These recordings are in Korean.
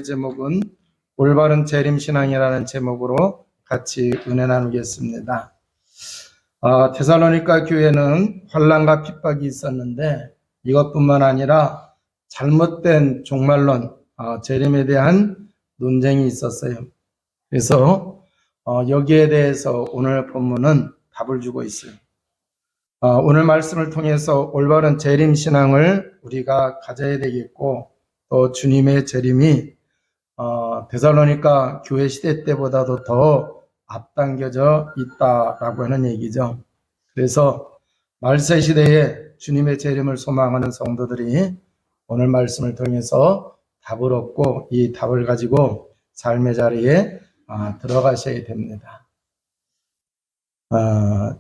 제목은 올바른 재림신앙이라는 제목으로 같이 은혜 나누겠습니다. 데살로니가 교회는 환난과 핍박이 있었는데 이것뿐만 아니라 잘못된 종말론, 재림에 대한 논쟁이 있었어요. 그래서 여기에 대해서 오늘 본문은 답을 주고 있어요. 오늘 말씀을 통해서 올바른 재림신앙을 우리가 가져야 되겠고, 또 주님의 재림이 데살로니가 교회 시대 때보다도 더 앞당겨져 있다라고 하는 얘기죠. 그래서 말세 시대에 주님의 재림을 소망하는 성도들이 오늘 말씀을 통해서 답을 얻고 이 답을 가지고 삶의 자리에 들어가셔야 됩니다.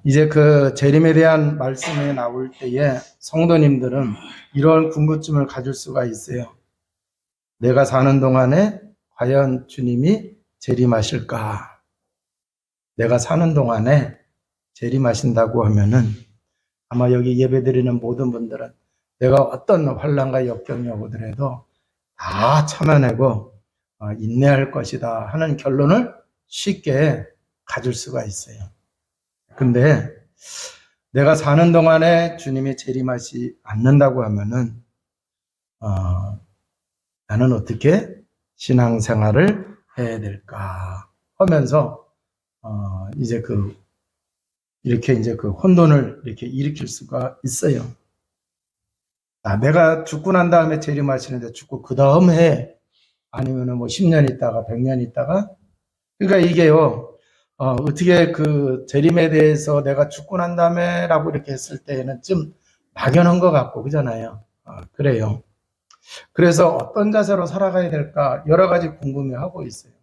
이제 그 재림에 대한 말씀이 나올 때에 성도님들은 이런 궁금증을 가질 수가 있어요. 내가 사는 동안에 과연 주님이 재림하실까? 내가 사는 동안에 재림하신다고 하면은 아마 여기 예배드리는 모든 분들은 내가 어떤 환난과 역경이 오더라도 다 참아내고 인내할 것이다 하는 결론을 쉽게 가질 수가 있어요. 근데 내가 사는 동안에 주님이 재림하지 않는다고 하면은 나는 어떻게 신앙생활을 해야 될까 하면서 이제 이렇게 이제 혼돈을 이렇게 일으킬 수가 있어요. 내가 죽고 난 다음에 재림하시는데 죽고 그 다음 해 아니면은 뭐 10년 있다가 100년 있다가, 그러니까 이게요 어떻게 그 재림에 대해서 내가 죽고 난 다음에라고 이렇게 했을 때에는 좀 막연한 것 같고 그잖아요. 그래요. 그래서 어떤 자세로 살아가야 될까 여러 가지 궁금해하고 있어요.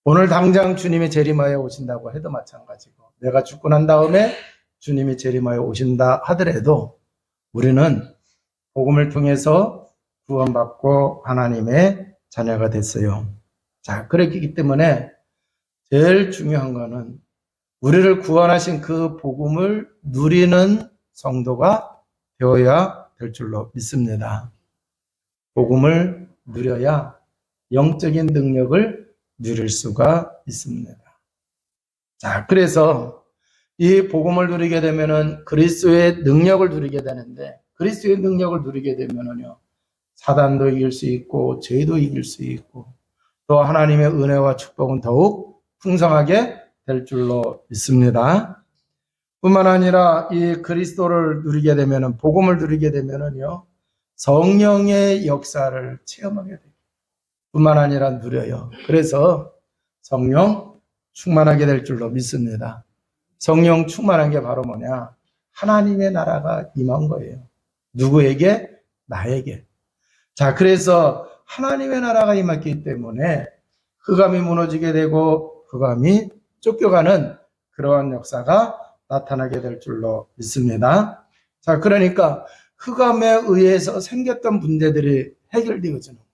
오늘 당장 주님이 재림하여 오신다고 해도 마찬가지고, 내가 죽고 난 다음에 주님이 재림하여 오신다 하더라도 우리는 복음을 통해서 구원받고 하나님의 자녀가 됐어요. 자, 그렇기 때문에 제일 중요한 거는 우리를 구원하신 그 복음을 누리는 성도가 되어야 될 줄로 믿습니다. 복음을 누려야 영적인 능력을 누릴 수가 있습니다. 자, 그래서 이 복음을 누리게 되면은 그리스도의 능력을 누리게 되는데, 그리스도의 능력을 누리게 되면은요, 사단도 이길 수 있고 죄도 이길 수 있고 또 하나님의 은혜와 축복은 더욱 풍성하게 될 줄로 믿습니다. 뿐만 아니라 이 그리스도를 누리게 되면은, 복음을 누리게 되면은요, 성령의 역사를 체험하게 돼요. 뿐만 아니라 누려요. 그래서 성령 충만하게 될 줄로 믿습니다. 성령 충만한 게 바로 뭐냐? 하나님의 나라가 임한 거예요. 누구에게? 나에게. 자, 그래서 하나님의 나라가 임했기 때문에 흑암이 무너지게 되고 흑암이 쫓겨가는 그러한 역사가 나타나게 될 줄로 믿습니다. 자, 그러니까 흑암에 의해서 생겼던 문제들이 해결되어지는 거예요.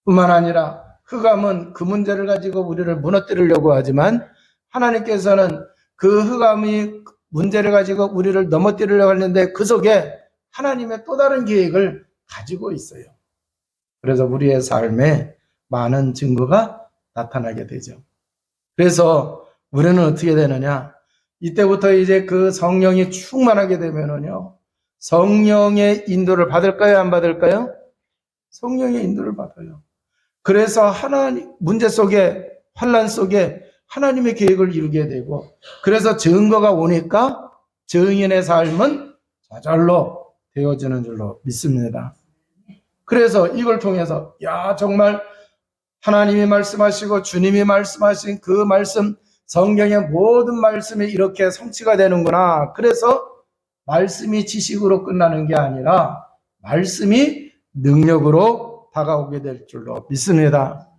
뿐만 아니라 흑암은 그 문제를 가지고 우리를 무너뜨리려고 하지만 하나님께서는 그 흑암이 문제를 가지고 우리를 넘어뜨리려고 하는데 그 속에 하나님의 또 다른 계획을 가지고 있어요. 그래서 우리의 삶에 많은 증거가 나타나게 되죠. 그래서 우리는 어떻게 되느냐? 이때부터 이제 그 성령이 충만하게 되면은요, 성령의 인도를 받을까요? 안 받을까요? 성령의 인도를 받아요. 그래서 문제 속에, 환난 속에 하나님의 계획을 이루게 되고, 그래서 증거가 오니까 증인의 삶은 저절로 되어지는 줄로 믿습니다. 그래서 이걸 통해서 정말 하나님이 말씀하시고 주님이 말씀하신 그 말씀, 성경의 모든 말씀이 이렇게 성취가 되는구나. 그래서 말씀이 지식으로 끝나는 게 아니라 말씀이 능력으로 다가오게 될 줄로 믿습니다.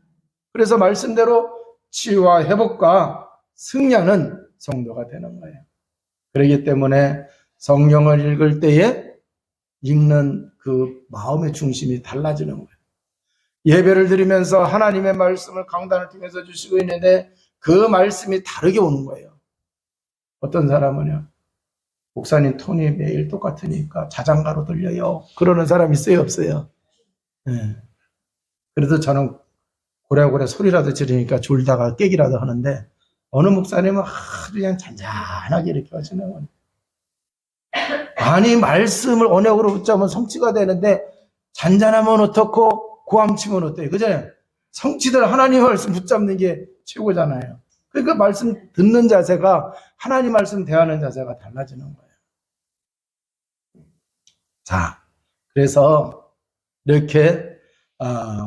그래서 말씀대로 치유와 회복과 승리하는 성도가 되는 거예요. 그렇기 때문에 성경을 읽을 때에 읽는 그 마음의 중심이 달라지는 거예요. 예배를 드리면서 하나님의 말씀을 강단을 통해서 주시고 있는데 그 말씀이 다르게 오는 거예요. 어떤 사람은요, 목사님 톤이 매일 똑같으니까 자장가로 들려요. 그러는 사람 있어요, 없어요? 네. 그래도 저는 고래고래 소리라도 지르니까 졸다가 깨기라도 하는데, 어느 목사님은 아주 그냥 잔잔하게 이렇게 하시네요. 아니, 말씀을 언약으로 붙잡으면 성취가 되는데, 잔잔하면 어떻고, 고함치면 어때요? 그죠? 성취들 하나님 말씀 붙잡는 게 최고잖아요. 그러니까 말씀 듣는 자세가, 하나님 말씀 대하는 자세가 달라지는 거예요. 자, 그래서 이렇게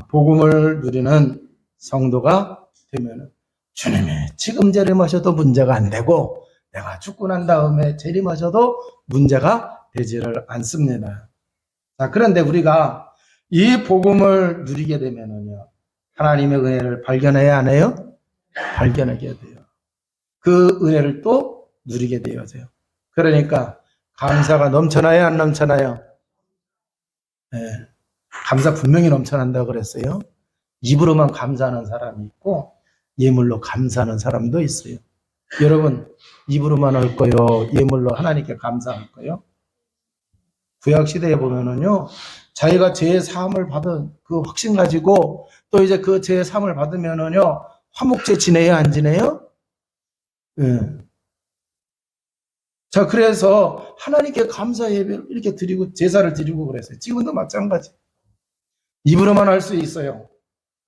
복음을 누리는 성도가 되면 주님이 지금 재림하셔도 문제가 안 되고, 내가 죽고 난 다음에 재림하셔도 문제가 되지를 않습니다. 자, 그런데 우리가 이 복음을 누리게 되면은요, 하나님의 은혜를 발견해야 하네요? 발견하게 돼요. 그 은혜를 또 누리게 되어져요. 그러니까 감사가 넘쳐나요, 안 넘쳐나요? 네. 감사 분명히 넘쳐난다고 그랬어요. 입으로만 감사하는 사람이 있고 예물로 감사하는 사람도 있어요. 여러분, 입으로만 할 거요, 예물로 하나님께 감사할 거요? 구약 시대에 보면은요, 자기가 죄의 사함을 받은 그 확신 가지고 또 이제 그 죄의 사함을 받으면은요, 화목제 지내요, 안 지내요? 예. 자, 그래서 하나님께 감사 예배를 이렇게 드리고 제사를 드리고 그랬어요. 지금도 마찬가지. 입으로만 할 수 있어요.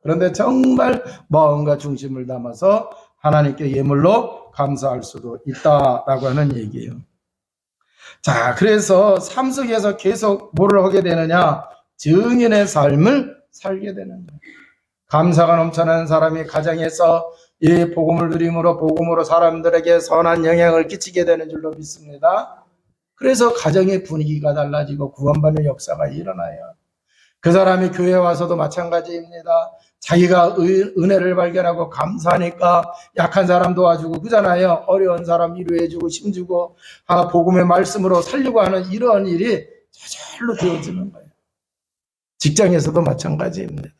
그런데 정말 마음과 중심을 담아서 하나님께 예물로 감사할 수도 있다라고 하는 얘기예요. 자, 그래서 삶 속에서 계속 뭐를 하게 되느냐? 증인의 삶을 살게 되는 거예요. 감사가 넘쳐나는 사람이 가정에서 이 복음을 누림으로 복음으로 사람들에게 선한 영향을 끼치게 되는 줄로 믿습니다. 그래서 가정의 분위기가 달라지고 구원받는 역사가 일어나요. 그 사람이 교회에 와서도 마찬가지입니다. 자기가 은혜를 발견하고 감사하니까 약한 사람 도와주고 그잖아요. 어려운 사람 위로해주고 힘주고 복음의 말씀으로 살려고 하는 이런 일이 저절로 되어지는 거예요. 직장에서도 마찬가지입니다.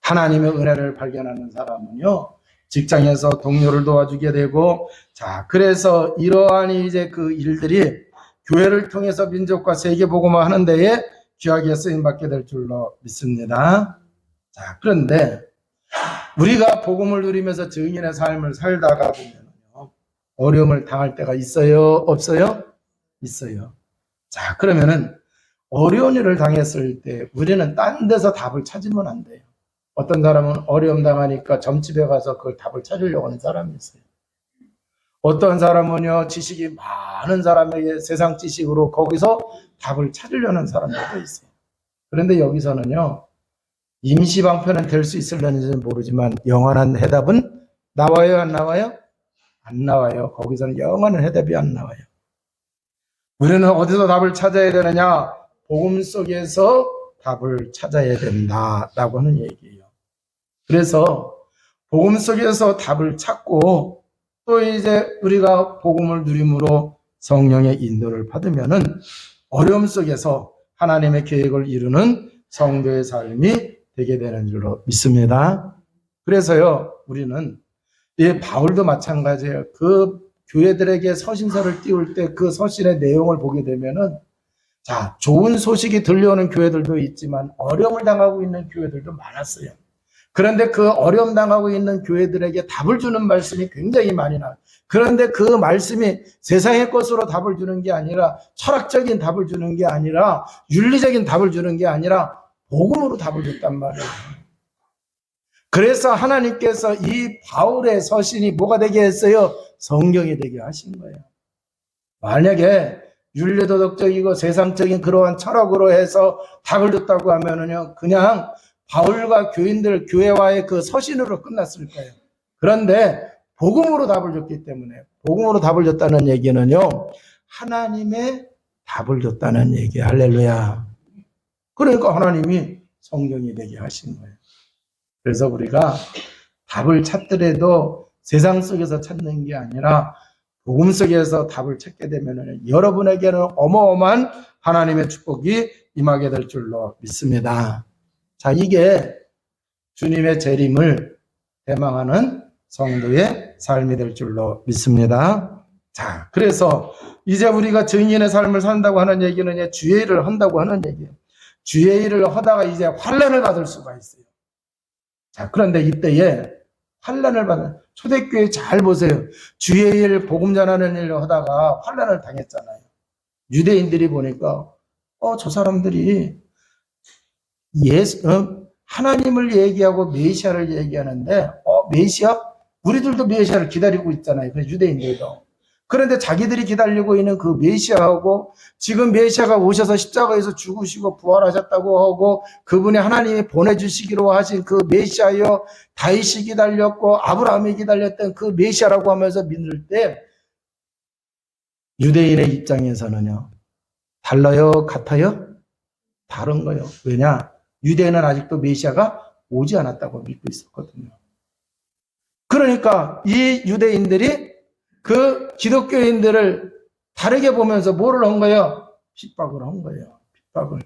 하나님의 은혜를 발견하는 사람은요, 직장에서 동료를 도와주게 되고, 자, 그래서 이러한 이제 그 일들이 교회를 통해서 민족과 세계 복음화 하는 데에 귀하게 쓰임 받게 될 줄로 믿습니다. 자, 그런데 우리가 복음을 누리면서 증인의 삶을 살다가 보면요, 어려움을 당할 때가 있어요, 없어요? 있어요. 자, 그러면은 어려운 일을 당했을 때 우리는 딴 데서 답을 찾으면 안 돼요. 어떤 사람은 어려움 당하니까 점집에 가서 그걸 답을 찾으려고 하는 사람이 있어요. 어떤 사람은요, 지식이 많은 사람에게 세상 지식으로 거기서 답을 찾으려는 사람들도 있어요. 그런데 여기서는요, 임시방편은 될 수 있을는지는 모르지만 영원한 해답은 나와요, 안 나와요? 안 나와요. 거기서는 영원한 해답이 안 나와요. 우리는 어디서 답을 찾아야 되느냐? 복음 속에서 답을 찾아야 된다라고 하는 얘기예요. 그래서 복음 속에서 답을 찾고 또 이제 우리가 복음을 누림으로 성령의 인도를 받으면은 어려움 속에서 하나님의 계획을 이루는 성도의 삶이 되게 되는 줄로 믿습니다. 그래서요, 우리는 이 바울도 마찬가지예요. 그 교회들에게 서신서를 띄울 때 그 서신의 내용을 보게 되면은, 자, 좋은 소식이 들려오는 교회들도 있지만 어려움을 당하고 있는 교회들도 많았어요. 그런데 그 어려움 당하고 있는 교회들에게 답을 주는 말씀이 굉장히 많이 나와요. 그런데 그 말씀이 세상의 것으로 답을 주는 게 아니라, 철학적인 답을 주는 게 아니라, 윤리적인 답을 주는 게 아니라 복음으로 답을 줬단 말이에요. 그래서 하나님께서 이 바울의 서신이 뭐가 되게 했어요? 성경이 되게 하신 거예요. 만약에 윤리도덕적이고 세상적인 그러한 철학으로 해서 답을 줬다고 하면은요, 그냥 바울과 교인들, 교회와의 그 서신으로 끝났을 거예요. 그런데 복음으로 답을 줬기 때문에, 복음으로 답을 줬다는 얘기는요, 하나님의 답을 줬다는 얘기예요. 할렐루야. 그러니까 하나님이 성경이 되게 하신 거예요. 그래서 우리가 답을 찾더라도 세상 속에서 찾는 게 아니라 복음 속에서 답을 찾게 되면 여러분에게는 어마어마한 하나님의 축복이 임하게 될 줄로 믿습니다. 자, 이게 주님의 재림을 대망하는 성도의 삶이 될 줄로 믿습니다. 자, 그래서 이제 우리가 증인의 삶을 산다고 하는 얘기는 주의 일을 한다고 하는 얘기예요. 주의 일을 하다가 이제 환난을 받을 수가 있어요. 자, 그런데 이때에 환난을 받는 초대교회 잘 보세요. 주의 일, 복음 전하는 일을 하다가 환난을 당했잖아요. 유대인들이 보니까 저 사람들이 하나님을 얘기하고 메시아를 얘기하는데 메시아? 우리들도 메시아를 기다리고 있잖아요. 그래서 유대인들도. 그런데 자기들이 기다리고 있는 그 메시아하고 지금 메시아가 오셔서 십자가에서 죽으시고 부활하셨다고 하고 그분이 하나님이 보내주시기로 하신 그 메시아여, 다윗이 기다렸고 아브라함이 기다렸던 그 메시아라고 하면서 믿을 때 유대인의 입장에서는요, 달라요? 같아요? 다른 거예요. 왜냐? 유대인은 아직도 메시아가 오지 않았다고 믿고 있었거든요. 그러니까 이 유대인들이 그 기독교인들을 다르게 보면서 뭐를 한 거예요? 핍박을 한 거예요. 핍박을.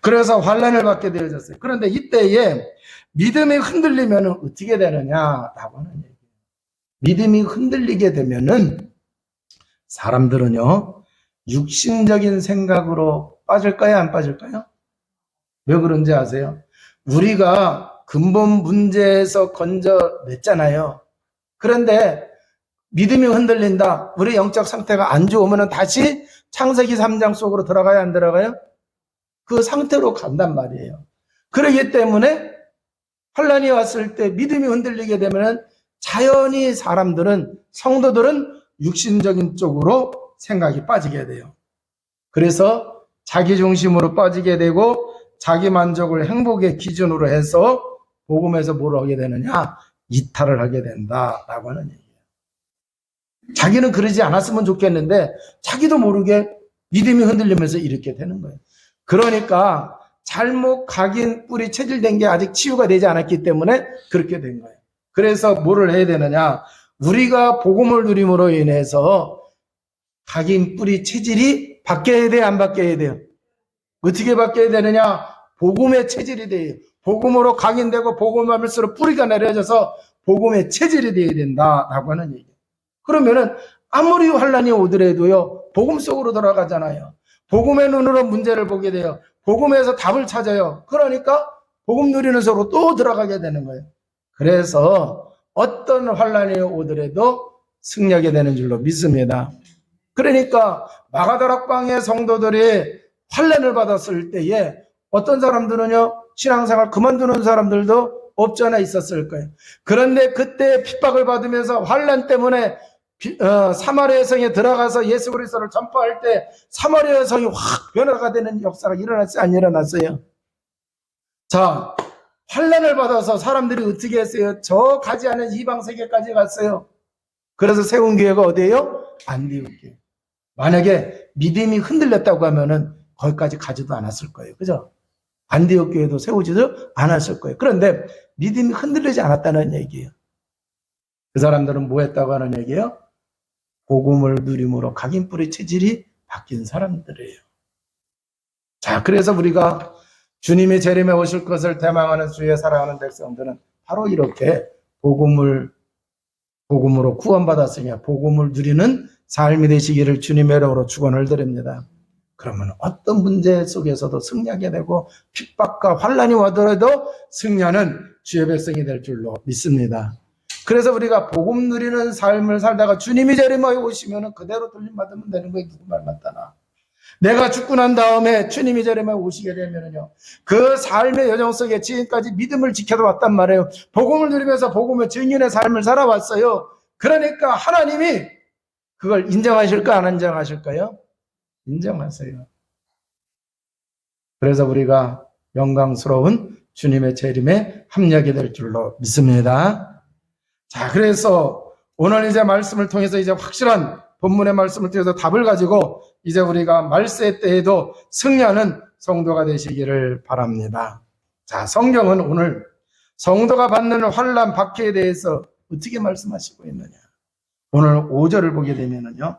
그래서 환난을 받게 되어졌어요. 그런데 이때에 믿음이 흔들리면 어떻게 되느냐라고 하는 얘기예요. 믿음이 흔들리게 되면은 사람들은요, 육신적인 생각으로 빠질까요? 안 빠질까요? 왜 그런지 아세요? 우리가 근본 문제에서 건져냈잖아요. 그런데 믿음이 흔들린다. 우리 영적 상태가 안 좋으면 다시 창세기 3장 속으로 들어가야 안 들어가요? 그 상태로 간단 말이에요. 그렇기 때문에 환난이 왔을 때 믿음이 흔들리게 되면 자연히 사람들은, 성도들은 육신적인 쪽으로 생각이 빠지게 돼요. 그래서 자기 중심으로 빠지게 되고 자기 만족을 행복의 기준으로 해서 복음에서 뭘 하게 되느냐? 이탈을 하게 된다라고 하는 얘기예요. 자기는 그러지 않았으면 좋겠는데 자기도 모르게 믿음이 흔들리면서 이렇게 되는 거예요. 그러니까 잘못 각인 뿌리 체질된 게 아직 치유가 되지 않았기 때문에 그렇게 된 거예요. 그래서 뭐를 해야 되느냐? 우리가 복음을 누림으로 인해서 각인 뿌리 체질이 바뀌어야 돼요? 안 바뀌어야 돼요? 어떻게 바뀌어야 되느냐? 복음의 체질이 돼요. 복음으로 각인되고 복음을 하면서 뿌리가 내려져서 복음의 체질이 되어야 된다라고 하는 얘기예요. 그러면은 아무리 환난이 오더라도요, 복음 속으로 돌아가잖아요. 복음의 눈으로 문제를 보게 돼요. 복음에서 답을 찾아요. 그러니까 복음 누리는 속으로 또 들어가게 되는 거예요. 그래서 어떤 환난이 오더라도 승리하게 되는 줄로 믿습니다. 그러니까 마가다락방의 성도들이 환난을 받았을 때에 어떤 사람들은요, 신앙생활 그만두는 사람들도 없지 않아 있었을 거예요. 그런데 그때 핍박을 받으면서 환난 때문에 사마리아 여성에 들어가서 예수 그리스도를 전파할 때 사마리아 여성이 확 변화가 되는 역사가 일어났어요? 안 일어났어요? 자, 환난을 받아서 사람들이 어떻게 했어요? 저 가지 않은 이방 세계까지 갔어요. 그래서 세운 교회가 어디예요? 안디옥 교회. 만약에 믿음이 흔들렸다고 하면은 거기까지 가지도 않았을 거예요. 그죠? 안디옥 교회도 세우지도 않았을 거예요. 그런데 믿음이 흔들리지 않았다는 얘기예요. 그 사람들은 뭐 했다고 하는 얘기예요? 복음을 누림으로 각인뿌리 체질이 바뀐 사람들이에요. 자, 그래서 우리가 주님이 재림에 오실 것을 대망하는 주의 사랑하는 백성들은 바로 이렇게 복음으로 구원받았으며 복음을 누리는 삶이 되시기를 주님의 이름으로 축원을 드립니다. 그러면 어떤 문제 속에서도 승리하게 되고 핍박과 환난이 와더라도 승리하는 주의 백성이 될 줄로 믿습니다. 그래서 우리가 복음 누리는 삶을 살다가 주님이 재림하여 오시면 그대로 돌림받으면 되는 거예요. 누구 말 맞다나. 내가 죽고 난 다음에 주님이 재림하여 오시게 되면요, 그 삶의 여정 속에 지금까지 믿음을 지켜서 왔단 말이에요. 복음을 누리면서 복음의 증인의 삶을 살아왔어요. 그러니까 하나님이 그걸 인정하실까 안 인정하실까요? 인정하세요. 그래서 우리가 영광스러운 주님의 재림에 합력이 될 줄로 믿습니다. 자, 그래서 오늘 이제 말씀을 통해서 이제 확실한 본문의 말씀을 통해서 답을 가지고 이제 우리가 말세 때에도 승리하는 성도가 되시기를 바랍니다. 자, 성경은 오늘 성도가 받는 환난 박해에 대해서 어떻게 말씀하시고 있느냐? 오늘 5절을 보게 되면은요,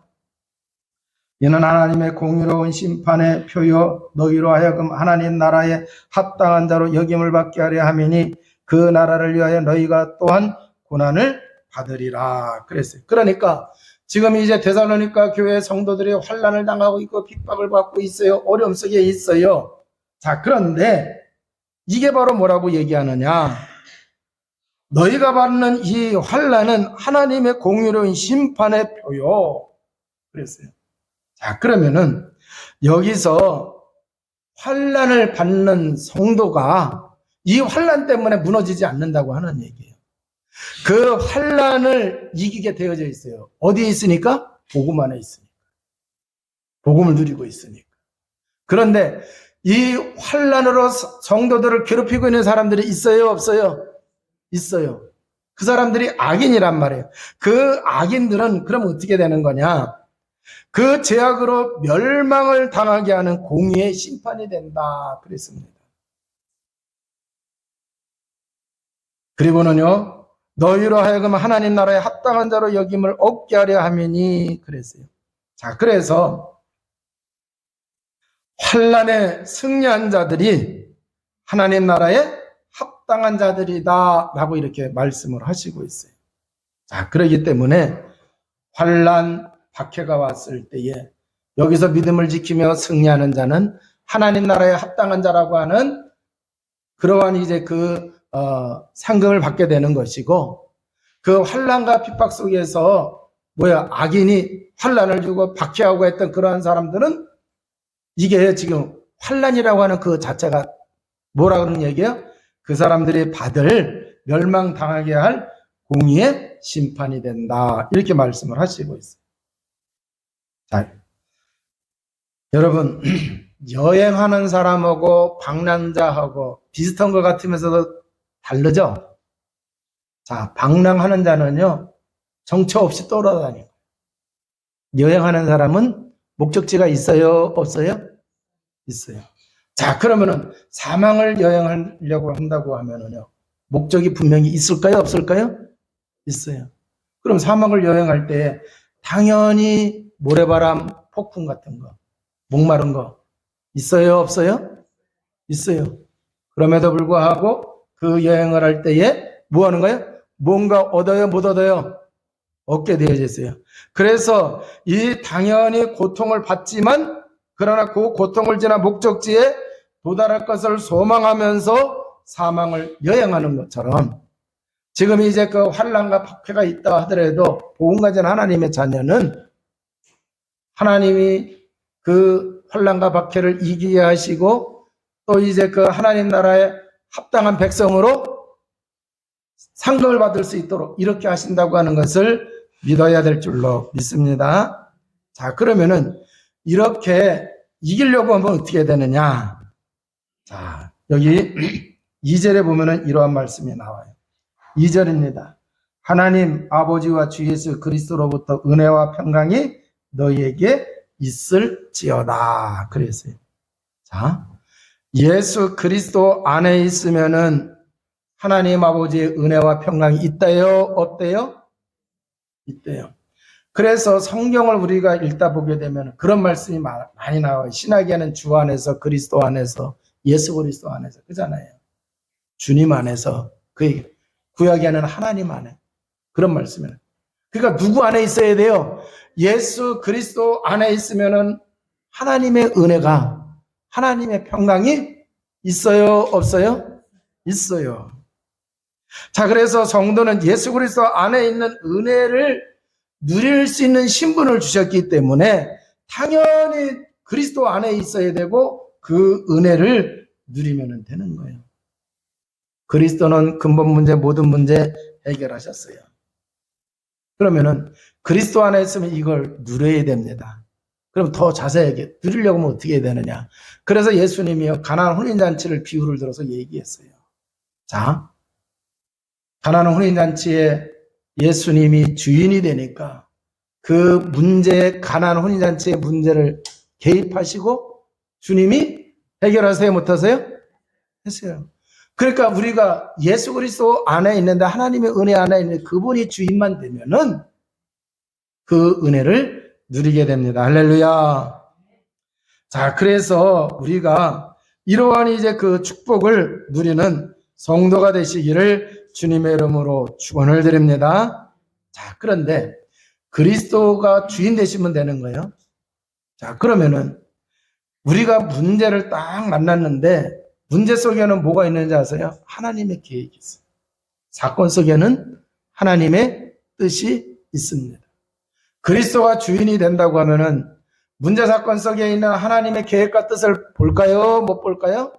이는 하나님의 공의로운 심판의 표요 너희로 하여금 하나님 나라에 합당한 자로 여김을 받게 하려 함이니 그 나라를 위하여 너희가 또한 고난을 받으리라 그랬어요. 그러니까 지금 이제 데살로니가 교회 성도들이 환난을 당하고 있고 핍박을 받고 있어요. 어려움 속에 있어요. 자, 그런데 이게 바로 뭐라고 얘기하느냐? 너희가 받는 이 환난은 하나님의 공의로운 심판의 표요. 그랬어요. 자, 그러면은 여기서 환난을 받는 성도가 이 환난 때문에 무너지지 않는다고 하는 얘기예요. 그 환난을 이기게 되어져 있어요. 어디에 있으니까? 복음 안에 있으니까. 복음을 누리고 있으니까. 그런데 이 환난으로 성도들을 괴롭히고 있는 사람들이 있어요, 없어요? 있어요. 그 사람들이 악인이란 말이에요. 그 악인들은 그럼 어떻게 되는 거냐? 그 죄악으로 멸망을 당하게 하는 공의의 심판이 된다. 그랬습니다. 그리고는요, 너희로 하여금 하나님 나라에 합당한 자로 여김을 얻게 하려 함이니 그랬어요. 자, 그래서 환난에 승리한 자들이 하나님 나라에 합당한 자들이다 라고 이렇게 말씀을 하시고 있어요. 자, 그렇기 때문에 환난 박해가 왔을 때에 여기서 믿음을 지키며 승리하는 자는 하나님 나라에 합당한 자라고 하는 그러한 이제 상금을 받게 되는 것이고, 그 환난과 핍박 속에서 악인이 환난을 주고 박해하고 했던 그러한 사람들은 이게 지금 환난이라고 하는 그 자체가 뭐라 그러는 얘기예요? 그 사람들이 받을 멸망당하게 할 공의의 심판이 된다. 이렇게 말씀을 하시고 있어요. 자, 여러분, 여행하는 사람하고 방랑자하고 비슷한 것 같으면서도 다르죠? 자, 방랑하는 자는요, 정처 없이 돌아다니고, 여행하는 사람은 목적지가 있어요? 없어요? 있어요. 자, 그러면은 사망을 여행하려고 한다고 하면은요, 목적이 분명히 있을까요? 없을까요? 있어요. 그럼 사막을 여행할 때 당연히 모래바람, 폭풍 같은 거, 목마른 거 있어요? 없어요? 있어요. 그럼에도 불구하고 그 여행을 할 때에 뭐 하는 거예요? 뭔가 얻어요? 못 얻어요? 얻게 되어져 있어요. 그래서 이 당연히 고통을 받지만 그러나 그 고통을 지나 목적지에 도달할 것을 소망하면서 사망을 여행하는 것처럼 지금 이제 그 환난과 박해가 있다 하더라도 복음 가진 하나님의 자녀는 하나님이 그 환난과 박해를 이기게 하시고 또 이제 그 하나님 나라에 합당한 백성으로 상급을 받을 수 있도록 이렇게 하신다고 하는 것을 믿어야 될 줄로 믿습니다. 자, 그러면은 이렇게 이기려고 하면 어떻게 되느냐? 자, 여기 2절에 보면은 이러한 말씀이 나와요. 2절입니다. 하나님 아버지와 주 예수 그리스도로부터 은혜와 평강이 너희에게 있을지어다. 그랬어요. 자, 예수 그리스도 안에 있으면은 하나님 아버지의 은혜와 평강이 있대요? 없대요? 있대요. 그래서 성경을 우리가 읽다 보게 되면 그런 말씀이 많이 나와요. 신학에는 주 안에서 그리스도 안에서 예수 그리스도 안에서 그잖아요. 주님 안에서 그 구약에는 하나님 안에 그런 말씀이에요. 그러니까 누구 안에 있어야 돼요? 예수 그리스도 안에 있으면은 하나님의 은혜가 하나님의 평강이 있어요? 없어요? 있어요. 자, 그래서 성도는 예수 그리스도 안에 있는 은혜를 누릴 수 있는 신분을 주셨기 때문에 당연히 그리스도 안에 있어야 되고 그 은혜를 누리면 되는 거예요. 그리스도는 근본 문제, 모든 문제 해결하셨어요. 그러면은 그리스도 안에 있으면 이걸 누려야 됩니다. 그럼 더 자세하게 누리려고 하면 어떻게 해야 되느냐? 그래서 예수님이 가나안 혼인잔치를 비유를 들어서 얘기했어요. 자, 가나안 혼인잔치에 예수님이 주인이 되니까 그 문제, 가나안 혼인잔치의 문제를 개입하시고 주님이 해결하세요? 못하세요? 했어요. 그러니까 우리가 예수 그리스도 안에 있는데 하나님의 은혜 안에 있는 그분이 주인만 되면은 그 은혜를 누리게 됩니다. 할렐루야. 자, 그래서 우리가 이러한 이제 그 축복을 누리는 성도가 되시기를 주님의 이름으로 축원을 드립니다. 자, 그런데 그리스도가 주인 되시면 되는 거예요. 자, 그러면은 우리가 문제를 딱 만났는데 문제 속에는 뭐가 있는지 아세요? 하나님의 계획이 있어요. 사건 속에는 하나님의 뜻이 있습니다. 그리스도가 주인이 된다고 하면은 문제 사건 속에 있는 하나님의 계획과 뜻을 볼까요? 못 볼까요?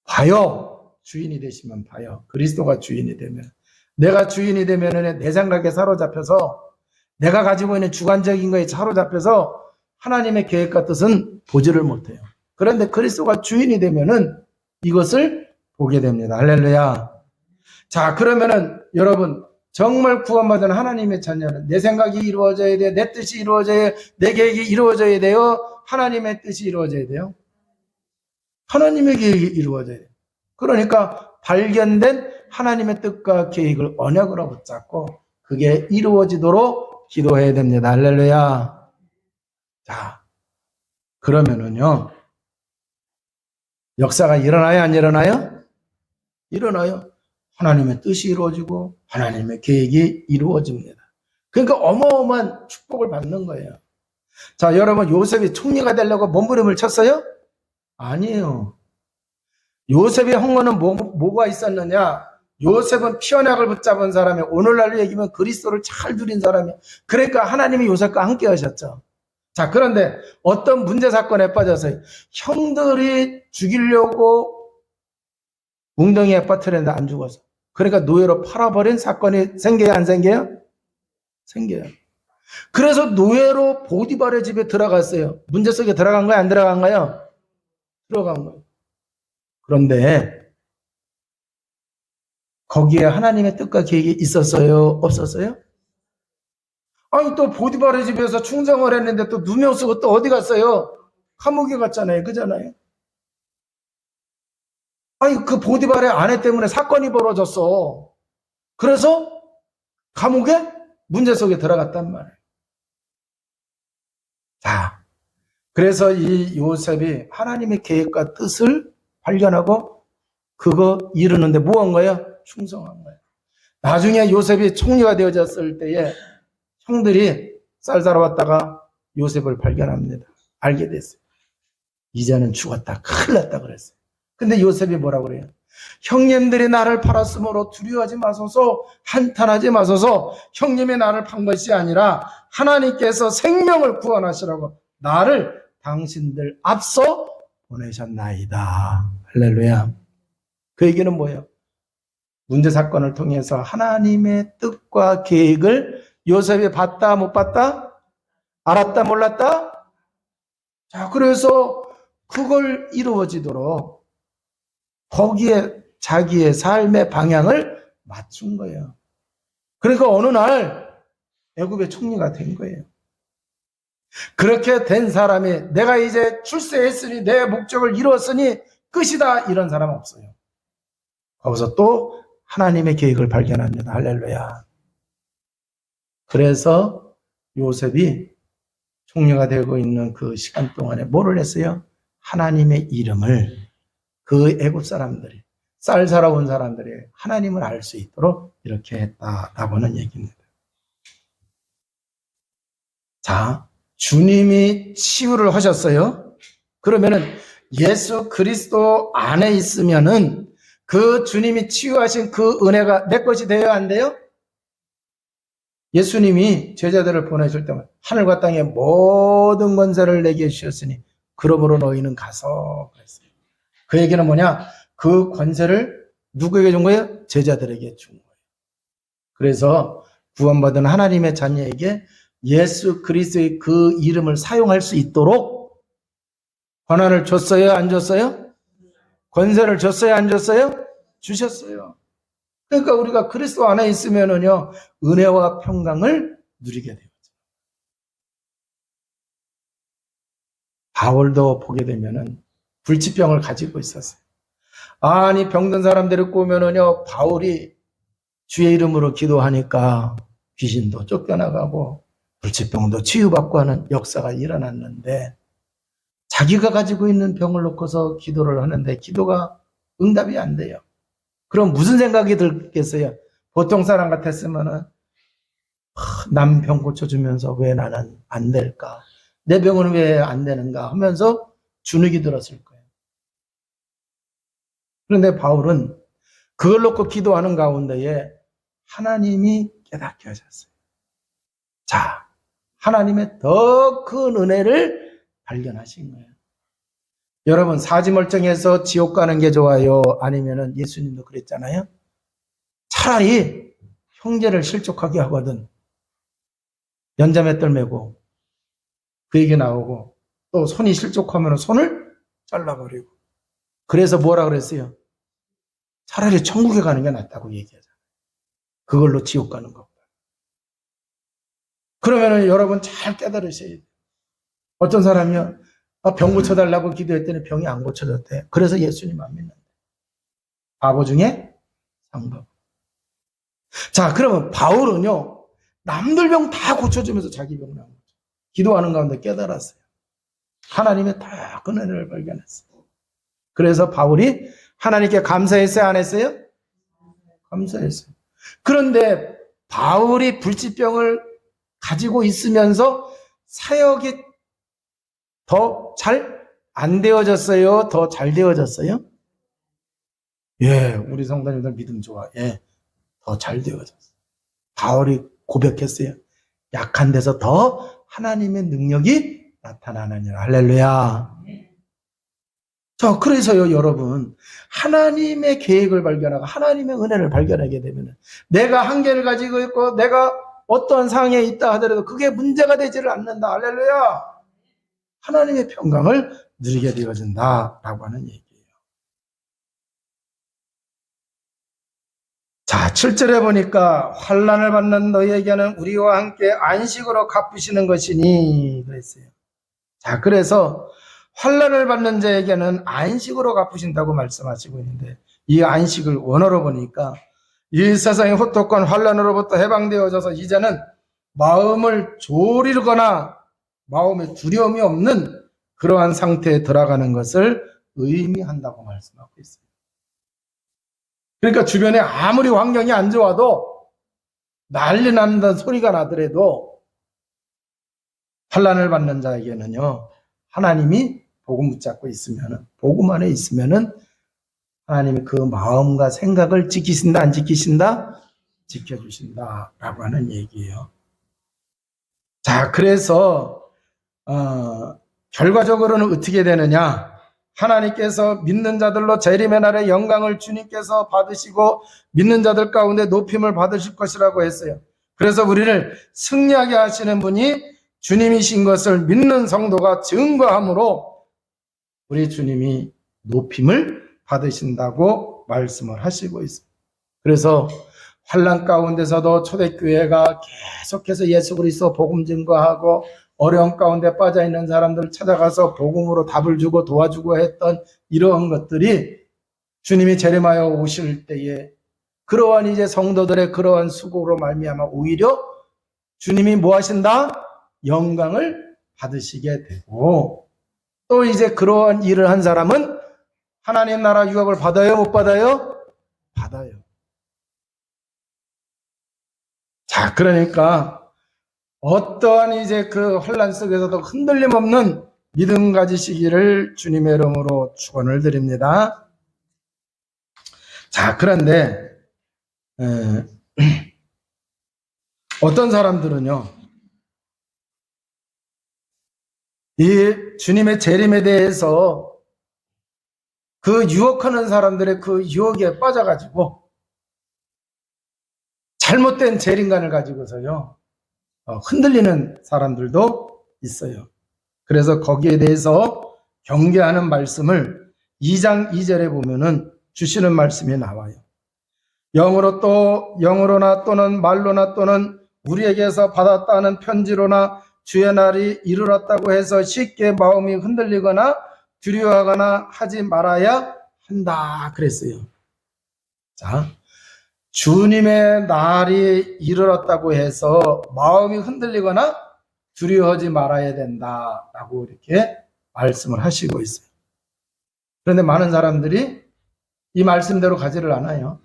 봐요. 주인이 되시면 봐요. 그리스도가 주인이 되면. 내가 주인이 되면은 내 생각에 사로잡혀서 내가 가지고 있는 주관적인 거에 사로잡혀서 하나님의 계획과 뜻은 보지를 못해요. 그런데 그리스도가 주인이 되면은 이것을 보게 됩니다. 할렐루야. 자, 그러면은 여러분 정말 구원받은 하나님의 자녀는 내 생각이 이루어져야 돼요. 내 뜻이 이루어져야 돼요. 내 계획이 이루어져야 돼요. 하나님의 뜻이 이루어져야 돼요. 하나님의 계획이 이루어져야 돼요. 그러니까 발견된 하나님의 뜻과 계획을 언약으로 붙잡고 그게 이루어지도록 기도해야 됩니다. 할렐루야. 자, 그러면은요, 역사가 일어나요, 안 일어나요? 일어나요. 하나님의 뜻이 이루어지고 하나님의 계획이 이루어집니다. 그러니까 어마어마한 축복을 받는 거예요. 자, 여러분 요셉이 총리가 되려고 몸부림을 쳤어요? 아니에요. 요셉의 홍어는 뭐가 있었느냐? 요셉은 피언약을 붙잡은 사람이 오늘날로 얘기하면 그리스도를 잘 누린 사람이에요. 그러니까 하나님이 요셉과 함께 하셨죠. 자, 그런데 어떤 문제 사건에 빠져서 형들이 죽이려고 웅덩이에 빠뜨렸는데 안 죽어서. 그러니까 노예로 팔아버린 사건이 생겨요, 안 생겨요? 생겨요. 그래서 노예로 보디발의 집에 들어갔어요. 문제 속에 들어간 거예요, 안 들어간가요? 들어간 거예요. 그런데 거기에 하나님의 뜻과 계획이 있었어요? 없었어요? 아니 또 보디발의 집에서 충성을 했는데 또 누명 쓰고 또 어디 갔어요? 감옥에 갔잖아요. 그잖아요. 아니 그 보디발의 아내 때문에 사건이 벌어졌어. 그래서 감옥에 문제 속에 들어갔단 말이에요. 자, 그래서 이 요셉이 하나님의 계획과 뜻을 발견하고 그거 이루는데 뭐 한 거예요? 충성한 거예요. 나중에 요셉이 총리가 되어졌을 때에 형들이 쌀 사러 왔다가 요셉을 발견합니다. 알게 됐어요. 이제는 죽었다. 큰일 났다 그랬어요. 근데 요셉이 뭐라고 그래요? 형님들이 나를 팔았으므로 두려워하지 마소서, 한탄하지 마소서. 형님이 나를 판 것이 아니라 하나님께서 생명을 구원하시라고 나를 당신들 앞서 보내셨나이다. 할렐루야. 그 얘기는 뭐예요? 문제 사건을 통해서 하나님의 뜻과 계획을 요셉이 봤다 못 봤다? 알았다 몰랐다? 자, 그래서 그걸 이루어지도록 거기에 자기의 삶의 방향을 맞춘 거예요. 그러니까 어느 날 애굽의 총리가 된 거예요. 그렇게 된 사람이 내가 이제 출세했으니 내 목적을 이루었으니 끝이다 이런 사람 없어요. 거기서 또 하나님의 계획을 발견합니다. 할렐루야. 그래서 요셉이 총리가 되고 있는 그 시간 동안에 뭐를 했어요? 하나님의 이름을 그 애굽 사람들이 쌀 사러 온 사람들이 하나님을 알 수 있도록 이렇게 했다라고는 얘기입니다. 자, 주님이 치유를 하셨어요. 그러면은 예수 그리스도 안에 있으면은 그 주님이 치유하신 그 은혜가 내 것이 돼야 안 돼요? 예수님이 제자들을 보내실 때마다 하늘과 땅의 모든 권세를 내게 주셨으니 그러므로 너희는 가서 그랬어요. 그 얘기는 뭐냐? 그 권세를 누구에게 준 거예요? 제자들에게 준 거예요. 그래서 구원받은 하나님의 자녀에게 예수 그리스도의 그 이름을 사용할 수 있도록 권한을 줬어요? 안 줬어요? 권세를 줬어요? 안 줬어요? 주셨어요. 그러니까 우리가 그리스도 안에 있으면은요, 은혜와 평강을 누리게 되죠. 바울도 보게 되면은 불치병을 가지고 있었어요. 아니, 병든 사람들을 꼬면은요, 바울이 주의 이름으로 기도하니까 귀신도 쫓겨나가고 불치병도 치유받고 하는 역사가 일어났는데 자기가 가지고 있는 병을 놓고서 기도를 하는데 기도가 응답이 안 돼요. 그럼 무슨 생각이 들겠어요? 보통 사람 같았으면은 남 병 고쳐주면서 왜 나는 안 될까? 내 병은 왜 안 되는가? 하면서 주눅이 들었을 거예요. 그런데 바울은 그걸 놓고 기도하는 가운데에 하나님이 깨닫게 하셨어요. 자, 하나님의 더 큰 은혜를 발견하신 거예요. 여러분, 사지멀쩡해서 지옥 가는 게 좋아요? 아니면은 예수님도 그랬잖아요. 차라리 형제를 실족하게 하거든. 연자맷돌 메고 그 얘기 나오고, 또 손이 실족하면 손을 잘라버리고. 그래서 뭐라 그랬어요? 차라리 천국에 가는 게 낫다고 얘기하잖아요. 그걸로 지옥 가는 것보다. 그러면은 여러분 잘 깨달으셔야 돼요. 어떤 사람이요, 병 고쳐달라고 기도했더니 병이 안 고쳐졌대. 그래서 예수님 안 믿는다. 바보 중에 상바보. 자, 그러면 바울은요, 남들 병 다 고쳐주면서 자기 병을 안 고쳐. 기도하는 가운데 깨달았어요. 하나님의 다 큰 은혜를 발견했어요. 그래서 바울이 하나님께 감사했어요, 안 했어요? 감사했어요. 그런데 바울이 불치병을 가지고 있으면서 사역이 더 잘 안 되어졌어요? 더 잘 되어졌어요? 예, 우리 성도님들 믿음 좋아. 예, 더 잘 되어졌어요. 바울이 고백했어요. 약한 데서 더 하나님의 능력이 나타나느니라. 할렐루야. 자, 그래서요, 여러분, 하나님의 계획을 발견하고 하나님의 은혜를 발견하게 되면 내가 한계를 가지고 있고 내가 어떠한 상황에 있다 하더라도 그게 문제가 되지를 않는다. 할렐루야. 하나님의 평강을 누리게 되어진다라고 하는 얘기예요. 자, 7절에 보니까 환난을 받는 너희에게는 우리와 함께 안식으로 갚으시는 것이니 그랬어요. 자, 그래서 환난을 받는 자에게는 안식으로 갚으신다고 말씀하시고 있는데, 이 안식을 원어로 보니까 이 세상의 호떡한 환난으로부터 해방되어져서 이제는 마음을 졸이거나 마음에 두려움이 없는 그러한 상태에 들어가는 것을 의미한다고 말씀하고 있어요. 그러니까 주변에 아무리 환경이 안 좋아도 난리 난다는 소리가 나더라도 환난을 받는 자에게는요, 하나님이 복음 붙잡고 있으면은, 복음 안에 있으면은 하나님이 그 마음과 생각을 지키신다, 안 지키신다? 지켜주신다 라고 하는 얘기예요. 자, 그래서 결과적으로는 어떻게 되느냐? 하나님께서 믿는 자들로 재림의 날에 영광을 주님께서 받으시고 믿는 자들 가운데 높임을 받으실 것이라고 했어요. 그래서 우리를 승리하게 하시는 분이 주님이신 것을 믿는 성도가 증거함으로 우리 주님이 높임을 받으신다고 말씀을 하시고 있습니다. 그래서 환난 가운데서도 초대교회가 계속해서 예수 그리스도 복음 증거하고 어려움 가운데 빠져있는 사람들을 찾아가서 복음으로 답을 주고 도와주고 했던 이러한 것들이 주님이 재림하여 오실 때에 그러한 이제 성도들의 그러한 수고로 말미암아 오히려 주님이 뭐 하신다? 영광을 받으시게 되고, 또 이제 그러한 일을 한 사람은 하나님 나라 유업을 받아요? 못 받아요? 받아요. 자, 그러니까 어떠한 이제 그 혼란 속에서도 흔들림 없는 믿음 가지시기를 주님의 이름으로 축원을 드립니다. 자, 그런데 어떤 사람들은요, 이 주님의 재림에 대해서 그 유혹하는 사람들의 그 유혹에 빠져가지고 잘못된 재림관을 가지고서요, 흔들리는 사람들도 있어요. 그래서 거기에 대해서 경계하는 말씀을 2장 2절에 보면은 주시는 말씀이 나와요. 영으로나 또는 말로나 또는 우리에게서 받았다는 편지로나 주의 날이 이르렀다고 해서 쉽게 마음이 흔들리거나 두려워하거나 하지 말아야 한다 그랬어요. 자, 주님의 날이 이르렀다고 해서 마음이 흔들리거나 두려워하지 말아야 된다라고 이렇게 말씀을 하시고 있어요. 그런데 많은 사람들이 이 말씀대로 가지를 않아요.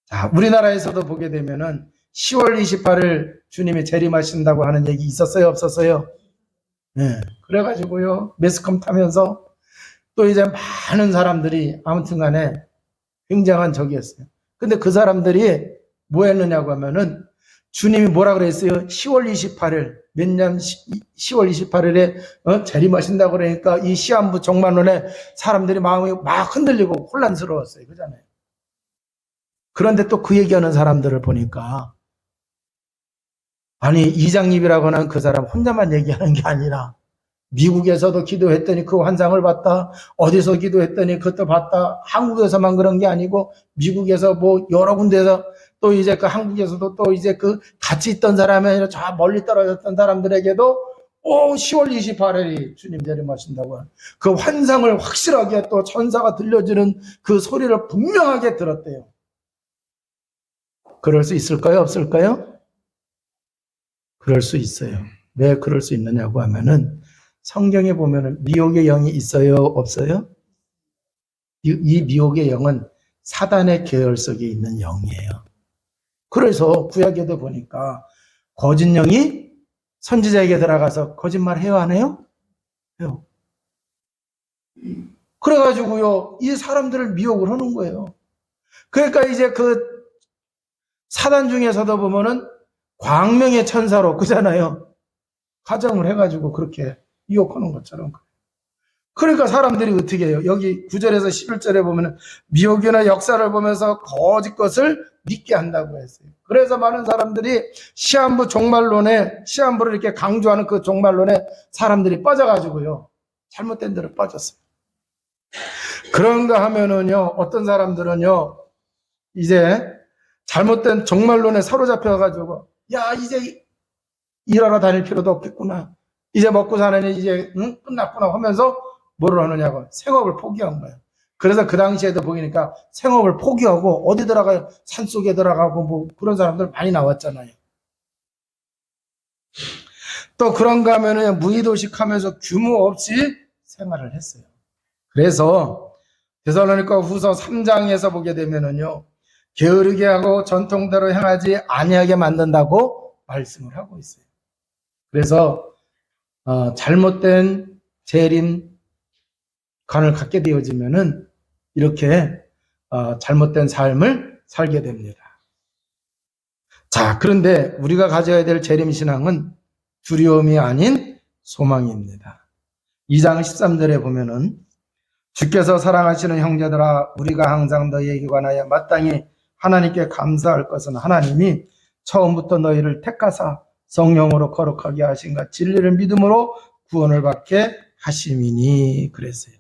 자, 우리나라에서도 보게 되면은 10월 28일 주님이 재림하신다고 하는 얘기 있었어요, 없었어요? 네. 그래가지고요, 매스컴 타면서 또 이제 많은 사람들이 아무튼 간에 굉장한 적이었어요. 근데 그 사람들이 뭐 했느냐고 하면은 주님이 뭐라 그랬어요? 10월 28일, 몇 년 10월 28일에 재림하신다고 그러니까 이 시한부 종말론에 사람들이 마음이 막 흔들리고 혼란스러웠어요. 그잖아요. 그런데 또 그 얘기하는 사람들을 보니까 아니 이장립이라고 하는 그 사람 혼자만 얘기하는 게 아니라 미국에서도 기도했더니 그 환상을 봤다. 어디서 기도했더니 그것도 봤다. 한국에서만 그런 게 아니고 미국에서 뭐 여러 군데에서 또 이제 그 한국에서도 또 이제 그 같이 있던 사람이 아니라 저 멀리 떨어졌던 사람들에게도 10월 28일이 주님 재림하신다고 하는 그 환상을 확실하게 또 천사가 들려주는 그 소리를 분명하게 들었대요. 그럴 수 있을까요? 없을까요? 그럴 수 있어요. 왜 그럴 수 있느냐고 하면은 성경에 보면은 미혹의 영이 있어요? 없어요? 이 미혹의 영은 사단의 계열 속에 있는 영이에요. 그래서 구약에도 보니까 거짓 영이 선지자에게 들어가서 거짓말 해요, 안 해요? 해요. 그래가지고요, 이 사람들을 미혹을 하는 거예요. 그러니까 이제 그 사단 중에서도 보면은 광명의 천사로 그잖아요. 가정을 해가지고 그렇게 미혹하는 것처럼. 그러니까 사람들이 어떻게 해요? 여기 9절에서 11절에 보면 미혹이나 역사를 보면서 거짓 것을 믿게 한다고 했어요. 그래서 많은 사람들이 시한부 종말론에, 시한부를 이렇게 강조하는 그 종말론에 사람들이 빠져가지고요. 잘못된 데로 빠졌어요. 그런가 하면은요, 어떤 사람들은요, 이제 잘못된 종말론에 사로잡혀가지고, 야, 이제 일하러 다닐 필요도 없겠구나. 이제 먹고 사는 일 이제 끝났구나 하면서 뭐를 하느냐고 생업을 포기한 거예요. 그래서 그 당시에도 보니까 생업을 포기하고 어디 들어가요? 산속에 들어가고 뭐 그런 사람들 많이 나왔잖아요. 또 그런가 하면은 무의도식 하면서 규모 없이 생활을 했어요. 그래서 데살로니가 후서 3장에서 보게 되면은요, 게으르게 하고 전통대로 행하지 아니하게 만든다고 말씀을 하고 있어요. 그래서 잘못된 재림관을 갖게 되어지면은 이렇게 잘못된 삶을 살게 됩니다. 자, 그런데 우리가 가져야 될 재림신앙은 두려움이 아닌 소망입니다. 2장 13절에 보면은 주께서 사랑하시는 형제들아, 우리가 항상 너희에게 관하여 마땅히 하나님께 감사할 것은 하나님이 처음부터 너희를 택하사 성령으로 거룩하게 하신가 진리를 믿음으로 구원을 받게 하심이니 그랬어요.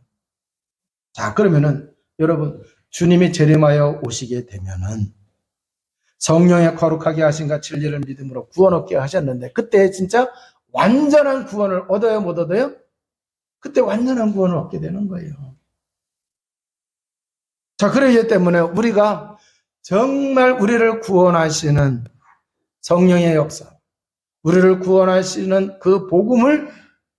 자, 그러면은 여러분, 주님이 재림하여 오시게 되면은 성령에 거룩하게 하신가 진리를 믿음으로 구원 얻게 하셨는데 그때 진짜 완전한 구원을 얻어요, 못 얻어요? 그때 완전한 구원을 얻게 되는 거예요. 자, 그러기 때문에 우리가 정말 우리를 구원하시는 성령의 역사, 우리를 구원하시는 그 복음을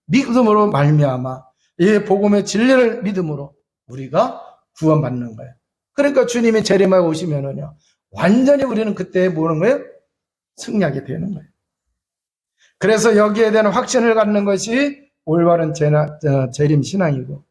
믿음으로 말미암아 이 복음의 진리를 믿음으로 우리가 구원받는 거예요. 그러니까 주님이 재림하여 오시면은요, 완전히 우리는 그때 뭐는 거예요? 승리하게 되는 거예요. 그래서 여기에 대한 확신을 갖는 것이 올바른 재림 신앙이고,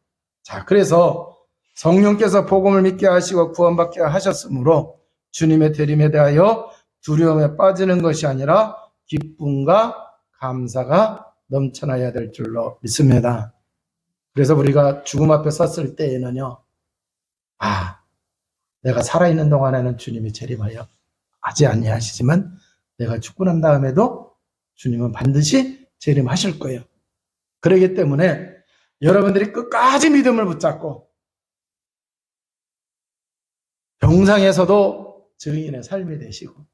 자, 그래서 성령께서 복음을 믿게 하시고 구원받게 하셨으므로 주님의 재림에 대하여 두려움에 빠지는 것이 아니라 기쁨과 감사가 넘쳐나야 될 줄로 믿습니다. 그래서 우리가 죽음 앞에 섰을 때에는요, 내가 살아있는 동안에는 주님이 재림하여 하지 아니하시지만 내가 죽고 난 다음에도 주님은 반드시 재림하실 거예요. 그렇기 때문에 여러분들이 끝까지 믿음을 붙잡고 병상에서도 증인의 삶이 되시고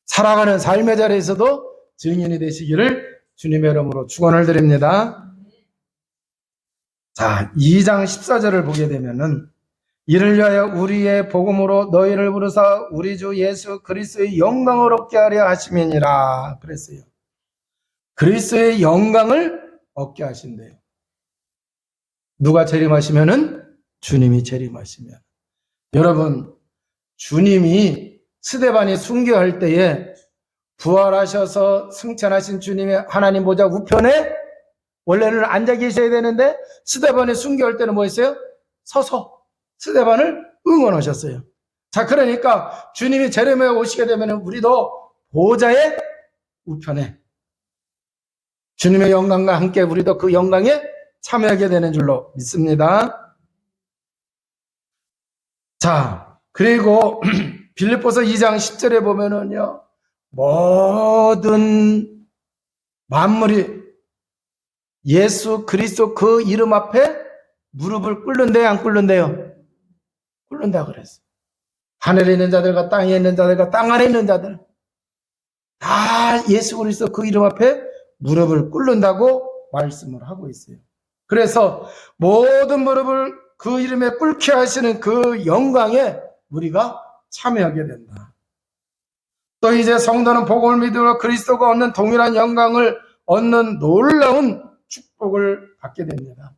살아가는 삶의 자리에서도 증인이 되시기를 주님의 이름으로 축원을 드립니다. 자, 2장 14절을 보게 되면은 이를 위하여 우리의 복음으로 너희를 부르사 우리 주 예수 그리스도의 영광을 얻게 하려 하심이니라 그랬어요. 그리스도의 영광을 얻게 하신대요. 누가 재림하시면은 주님이 재림하시면. 여러분, 주님이 스데반이 순교할 때에 부활하셔서 승천하신 주님이 하나님 보좌 우편에 원래는 앉아 계셔야 되는데 스데반이 순교할 때는 뭐 했어요? 서서 스데반을 응원하셨어요. 자, 그러니까 주님이 재림에 오시게 되면 우리도 보좌의 우편에 주님의 영광과 함께 우리도 그 영광에 참여하게 되는 줄로 믿습니다. 자, 그리고 빌립보서 2장 10절에 보면은요, 모든 만물이 예수 그리스도 그 이름 앞에 무릎을 꿇는데요, 안 꿇는데요? 꿇는다 그랬어요. 하늘에 있는 자들과 땅에 있는 자들과 땅 아래 있는 자들 다 예수 그리스도 그 이름 앞에 무릎을 꿇는다고 말씀을 하고 있어요. 그래서 모든 무릎을 그 이름에 꿇게 하시는 그 영광에 우리가 참여하게 된다. 또 이제 성도는 복음을 믿으며 그리스도가 얻는 동일한 영광을 얻는 놀라운 축복을 받게 됩니다.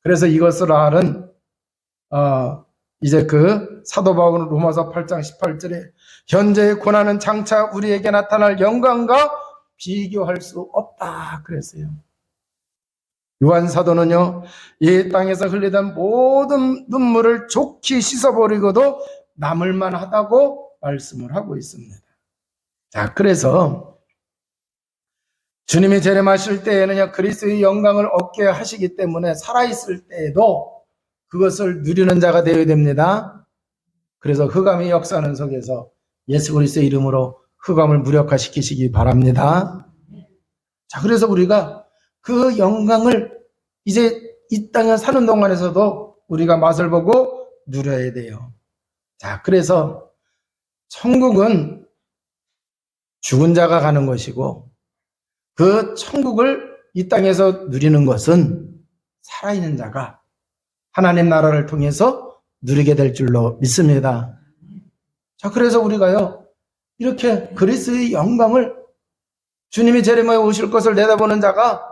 그래서 이것을 알은 이제 그 사도 바울은 로마서 8장 18절에 현재의 고난은 장차 우리에게 나타날 영광과 비교할 수 없다 그랬어요. 요한 사도는요, 이 땅에서 흘리던 모든 눈물을 좋게 씻어버리고도 남을 만하다고 말씀을 하고 있습니다. 자, 그래서 주님이 재림하실 때에는요, 그리스도의 영광을 얻게 하시기 때문에 살아있을 때에도 그것을 누리는 자가 되어야 됩니다. 그래서 흑암의 역사하는 속에서 예수 그리스도의 이름으로 흑암을 무력화시키시기 바랍니다. 자, 그래서 우리가 그 영광을 이제 이 땅에 사는 동안에서도 우리가 맛을 보고 누려야 돼요. 자, 그래서 천국은 죽은 자가 가는 것이고 그 천국을 이 땅에서 누리는 것은 살아있는 자가 하나님 나라를 통해서 누리게 될 줄로 믿습니다. 자, 그래서 우리가요, 이렇게 그리스도의 영광을 주님이 재림에 오실 것을 내다보는 자가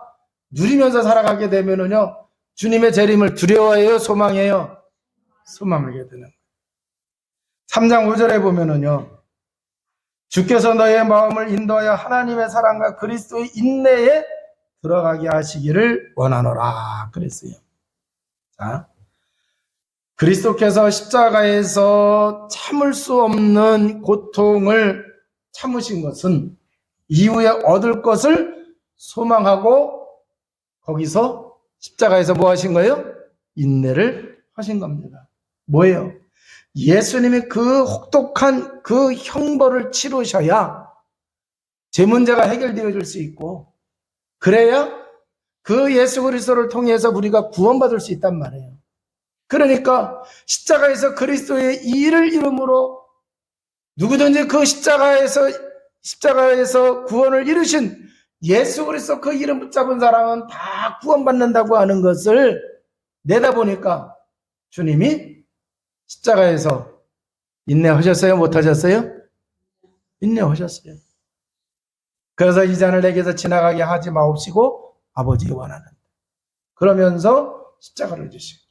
누리면서 살아가게 되면은요, 주님의 재림을 두려워해요, 소망해요? 소망하게 되는 거예요. 3장 5절에 보면은요, 주께서 너의 마음을 인도하여 하나님의 사랑과 그리스도의 인내에 들어가게 하시기를 원하노라 그랬어요. 자, 그리스도께서 십자가에서 참을 수 없는 고통을 참으신 것은 이후에 얻을 것을 소망하고 거기서 십자가에서 뭐 하신 거예요? 인내를 하신 겁니다. 뭐예요? 예수님이 그 혹독한 그 형벌을 치르셔야 제 문제가 해결되어질 수 있고 그래야 그 예수 그리스도를 통해서 우리가 구원받을 수 있단 말이에요. 그러니까 십자가에서 그리스도의 일을 이름으로 누구든지 그 십자가에서 구원을 이루신 예수 그리스도 그 이름 붙잡은 사람은 다 구원받는다고 하는 것을 내다보니까 주님이 십자가에서 인내하셨어요? 못하셨어요? 인내하셨어요. 그래서 이 잔을 내게서 지나가게 하지 마옵시고 아버지 원하는 그러면서 십자가를 주시고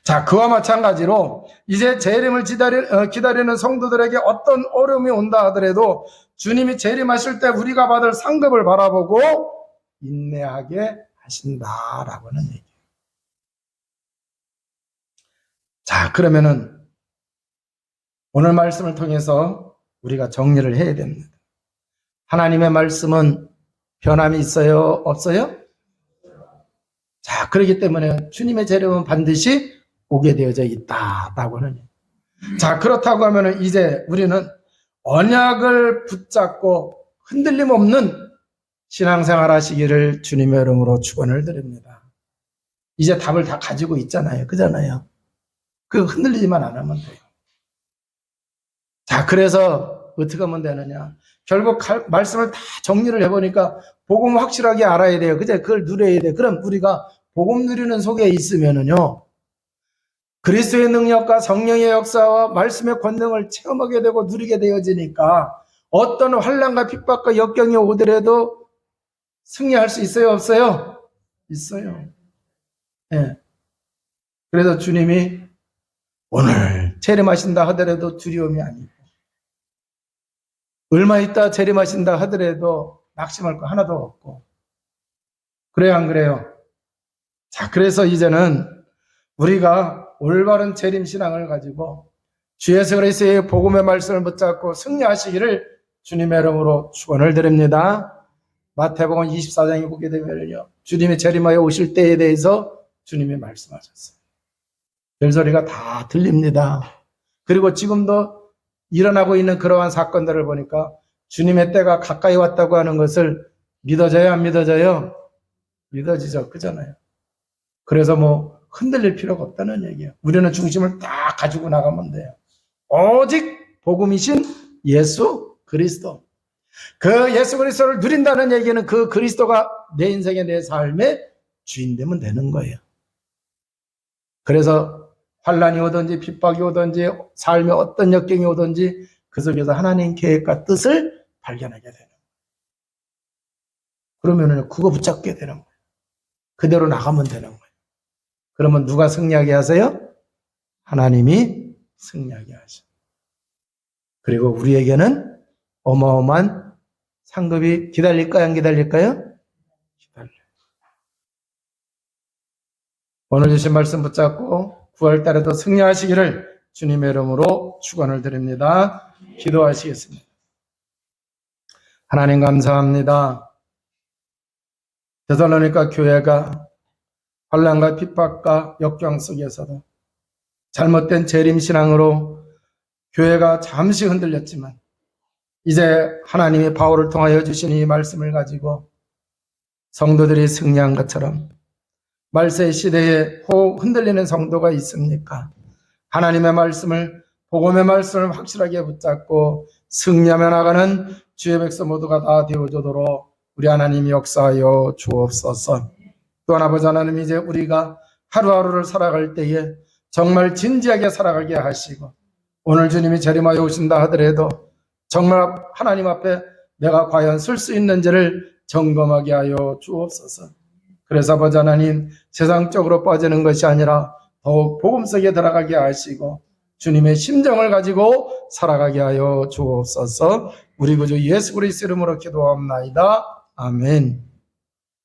자, 그와 마찬가지로 이제 재림을 기다리는 성도들에게 어떤 어려움이 온다 하더라도 주님이 재림하실 때 우리가 받을 상급을 바라보고 인내하게 하신다라고는 얘기예요. 자, 그러면은 오늘 말씀을 통해서 우리가 정리를 해야 됩니다. 하나님의 말씀은 변함이 있어요? 없어요? 자, 그렇기 때문에 주님의 재림은 반드시 오게 되어져 있다라고는. 자, 그렇다고 하면 이제 우리는 언약을 붙잡고 흔들림 없는 신앙생활 하시기를 주님의 이름으로 축원을 드립니다. 이제 답을 다 가지고 있잖아요. 그잖아요. 그 흔들리지만 안 하면 돼요. 자, 그래서 어떻게 하면 되느냐. 결국 말씀을 다 정리를 해보니까 복음 확실하게 알아야 돼요. 그걸 누려야 돼. 그럼 우리가 복음 누리는 속에 있으면은요, 그리스도의 능력과 성령의 역사와 말씀의 권능을 체험하게 되고 누리게 되어지니까 어떤 환난과 핍박과 역경이 오더라도 승리할 수 있어요? 없어요? 있어요. 네. 그래서 주님이 오늘 재림하신다 하더라도 두려움이 아니고 얼마 있다 재림하신다 하더라도 낙심할 거 하나도 없고 그래요, 안 그래요? 자, 그래서 이제는 우리가 올바른 재림 신앙을 가지고 주 예수 그리스도의 복음의 말씀을 붙잡고 승리하시기를 주님의 이름으로 축원을 드립니다. 마태복음 24장에 보게 되면요, 주님이 재림하여 오실 때에 대해서 주님이 말씀하셨어요. 별소리가 다 들립니다. 그리고 지금도 일어나고 있는 그러한 사건들을 보니까 주님의 때가 가까이 왔다고 하는 것을 믿어져요, 안 믿어져요? 믿어지죠. 그잖아요. 그래서 뭐 흔들릴 필요가 없다는 얘기예요. 우리는 중심을 딱 가지고 나가면 돼요. 오직 복음이신 예수 그리스도. 그 예수 그리스도를 누린다는 얘기는 그 그리스도가 내 인생의 내 삶의 주인 되면 되는 거예요. 그래서 환난이 오든지 핍박이 오든지 삶의 어떤 역경이 오든지 그 속에서 하나님 계획과 뜻을 발견하게 되는 거예요. 그러면은 그거 붙잡게 되는 거예요. 그대로 나가면 되는 거예요. 그러면 누가 승리하게 하세요? 하나님이 승리하게 하셔. 그리고 우리에게는 어마어마한 상급이 기다릴까요? 안 기다릴까요? 기다려요. 오늘 주신 말씀 붙잡고 9월 달에도 승리하시기를 주님의 이름으로 축원을 드립니다. 기도하시겠습니다. 하나님 감사합니다. 데살로니가 교회가 환난과 핍박과 역경 속에서도 잘못된 재림신앙으로 교회가 잠시 흔들렸지만 이제 하나님이 바울을 통하여 주신 이 말씀을 가지고 성도들이 승리한 것처럼 말세 시대에 혹 흔들리는 성도가 있습니까? 하나님의 말씀을, 복음의 말씀을 확실하게 붙잡고 승리하며 나가는 주의 백성 모두가 다 되어주도록 우리 하나님이 역사하여 주옵소서. 또한 아버지 하나님, 이제 우리가 하루하루를 살아갈 때에 정말 진지하게 살아가게 하시고 오늘 주님이 재림하여 오신다 하더라도 정말 하나님 앞에 내가 과연 설 수 있는지를 점검하게 하여 주옵소서. 그래서 아버지 하나님, 세상적으로 빠지는 것이 아니라 더욱 복음 속에 들어가게 하시고 주님의 심정을 가지고 살아가게 하여 주옵소서. 우리 구주 예수 그리스도 이름으로 기도합나이다. 아멘.